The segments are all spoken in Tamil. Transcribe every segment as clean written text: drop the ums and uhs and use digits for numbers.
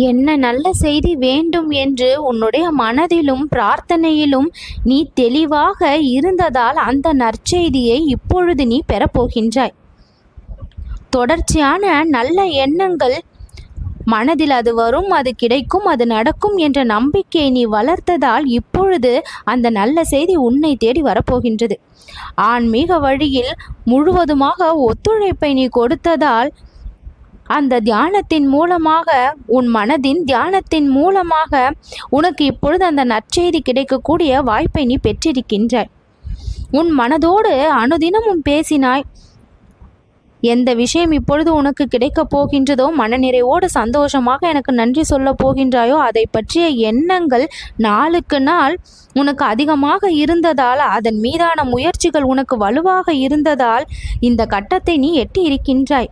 என்ன நல்ல செய்தி வேண்டும் என்று உன்னுடைய மனதிலும் பிரார்த்தனையிலும் நீ தெளிவாக இருந்ததால் அந்த நற்செய்தியை இப்பொழுது நீ பெறப்போகின்றாய். தொடர்ச்சியான நல்ல எண்ணங்கள் மனதில் அது வரும், அது கிடைக்கும், அது நடக்கும் என்ற நம்பிக்கையை நீ வளர்த்ததால் இப்பொழுது அந்த நல்ல செய்தி உன்னை தேடி வரப்போகின்றது. ஆன்மீக வழியில் முழுவதுமாக ஒத்துழைப்பை நீ கொடுத்ததால் அந்த தியானத்தின் மூலமாக, உன் மனதின் தியானத்தின் மூலமாக உனக்கு இப்பொழுது அந்த நற்செய்தி கிடைக்கக்கூடிய வாய்ப்பை நீ பெற்றிருக்கின்றாய். உன் மனதோடு அனுதினமும் பேசினாய். எந்த விஷயம் இப்பொழுது உனக்கு கிடைக்கப் போகின்றதோ, மனநிறைவோடு சந்தோஷமாக எனக்கு நன்றி சொல்ல போகின்றாயோ, அதை பற்றிய எண்ணங்கள் நாளுக்கு நாள் உனக்கு அதிகமாக இருந்ததால், அதன் மீதான முயற்சிகள் உனக்கு வலுவாக இருந்ததால் இந்த கட்டத்தை நீ எட்டி இருக்கின்றாய்.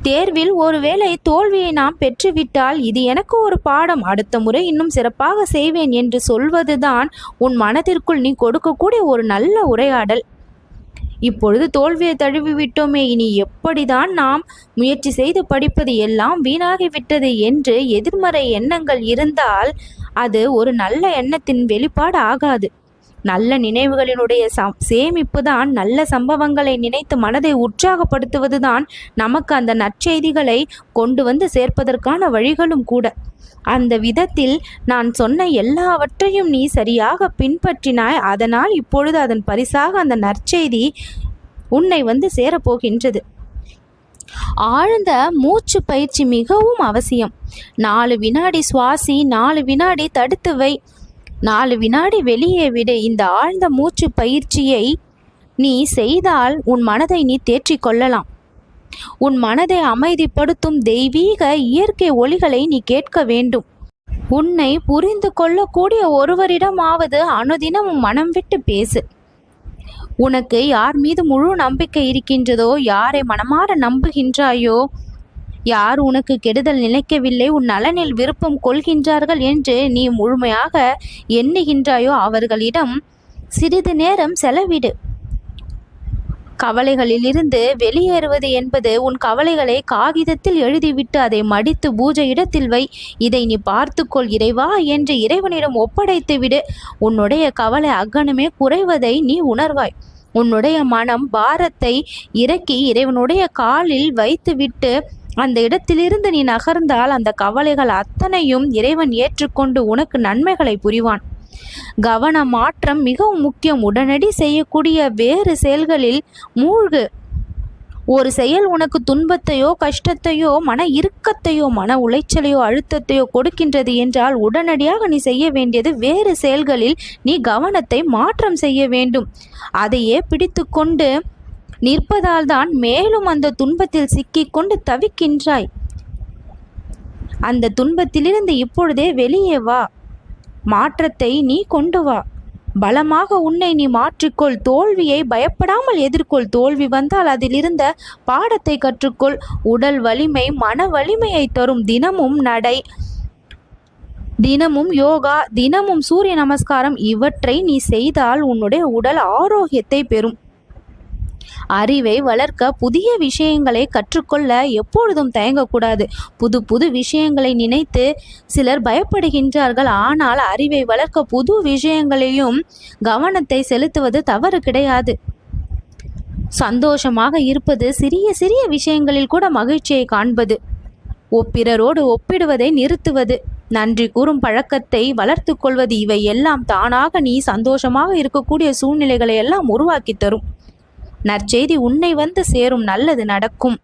தேர்வில் ஒருவேளை தோல்வியை நாம் பெற்றுவிட்டால், இது எனக்கு ஒரு பாடம், அடுத்த முறை இன்னும் சிறப்பாக செய்வேன் என்று சொல்வதுதான் உன் மனதிற்குள் நீ கொடுக்கக்கூடிய ஒரு நல்ல உரையாடல். இப்பொழுது தோல்வியை தழுவிவிட்டோமே, இனி எப்படிதான் நாம் முயற்சி செய்து படிப்பது, எல்லாம் வீணாகிவிட்டது என்று எதிர்மறை எண்ணங்கள் இருந்தால் அது ஒரு நல்ல எண்ணத்தின் வெளிப்பாடு ஆகாது. நல்ல நினைவுகளினுடைய சேமிப்பு தான், நல்ல சம்பவங்களை நினைத்து மனதை உற்சாகப்படுத்துவது தான் நமக்கு அந்த நற்செய்திகளை கொண்டு வந்து சேர்ப்பதற்கான வழிகளும் கூட. அந்த விதத்தில் நான் சொன்ன எல்லாவற்றையும் நீ சரியாக பின்பற்றினாய். அதனால் இப்பொழுது அதன் பரிசாக அந்த நற்செய்தி உன்னை வந்து சேரப்போகின்றது. ஆழ்ந்த மூச்சு பயிற்சி மிகவும் அவசியம். 4 வினாடி சுவாசி, 4 வினாடி தடுத்து வை, 4 வினாடி வெளியே விடு. இந்த ஆழ்ந்த மூச்சு பயிற்சியை நீ செய்தால் உன் மனதை நீ தேற்றிக் கொள்ளலாம். உன் மனதை அமைதிப்படுத்தும் தெய்வீக இயற்கை ஒலிகளை நீ கேட்க வேண்டும். உன்னை புரிந்து கொள்ளக்கூடிய ஒருவரிடமாவது அனுதினமும் மனம் விட்டு பேசு. உனக்கு யார் மீது முழு நம்பிக்கை இருக்கின்றதோ, யாரை மனமாற நம்புகின்றாயோ, யார் உனக்கு கெடுதல் நினைக்கவில்லை, உன் நலனில் விருப்பம் கொள்கின்றார்கள் என்று நீ முழுமையாக எண்ணுகின்றாயோ, அவர்களிடம் சிறிது நேரம் செலவிடு. கவலைகளிலிருந்து வெளியேறுவது என்பது, உன் கவலைகளை காகிதத்தில் எழுதிவிட்டு அதை மடித்து பூஜை இடத்தில் வை. இதை நீ பார்த்துக்கொள் இறைவா என்று இறைவனிடம் ஒப்படைத்து விடு. உன்னுடைய கவலை அக்கணமே குறைவதை நீ உணர்வாய். உன்னுடைய மனம் பாரத்தை இறக்கி இறைவனுடைய காலில் வைத்துவிட்டு அந்த இடத்திலிருந்து நீ நகர்ந்தால் அந்த கவலைகள் அத்தனையும் இறைவன் ஏற்றுக்கொண்டு உனக்கு நன்மைகளை புரிவான். கவன மாற்றம் மிகவும் முக்கியம். உடனடி செய்யக்கூடிய வேறு செயல்களில் மூழ்கு. ஒரு செயல் உனக்கு துன்பத்தையோ கஷ்டத்தையோ மன இறுக்கத்தையோ மன உளைச்சலையோ அழுத்தத்தையோ கொடுக்கின்றது என்றால் உடனடியாக நீ செய்ய வேண்டியது வேறு செயல்களில் நீ கவனத்தை மாற்றம் செய்ய வேண்டும். அதையே பிடித்து கொண்டு நிற்பதால் தான் மேலும் அந்த துன்பத்தில் சிக்கிக்கொண்டு தவிக்கின்றாய். அந்த துன்பத்திலிருந்து இப்பொழுதே வெளியே வா. மாற்றத்தை நீ கொண்டு வா. பலமாக உன்னை நீ மாற்றிக்கொள். தோல்வியை பயப்படாமல் எதிர்கொள். தோல்வி வந்தால் அதிலிருந்த பாடத்தை கற்றுக்கொள். உடல் வலிமை மன வலிமையை தரும். தினமும் நடை, தினமும் யோகா, தினமும் சூரிய நமஸ்காரம், இவற்றை நீ செய்தால் உன்னுடைய உடல் ஆரோக்கியத்தை பெறும். அறிவை வளர்க்க புதிய விஷயங்களை கற்றுக்கொள்ள எப்பொழுதும் தயங்கக்கூடாது. புது புது விஷயங்களை நினைத்து சிலர் பயப்படுகின்றார்கள். ஆனால் அறிவை வளர்க்க புது விஷயங்களையும் கவனத்தை செலுத்துவது தவறு கிடையாது. சந்தோஷமாக இருப்பது சிறிய சிறிய விஷயங்களில் கூட மகிழ்ச்சியை காண்பது. பிறரோடு ஒப்பிடுவதை நிறுத்துவது, நன்றி கூறும் பழக்கத்தை வளர்த்து கொள்வது, இவை எல்லாம் தானாக நீ சந்தோஷமாக இருக்கக்கூடிய சூழ்நிலைகளை எல்லாம் உருவாக்கி தரும். நற்செய்தி உன்னை வந்து சேரும். நல்லது நடக்கும்.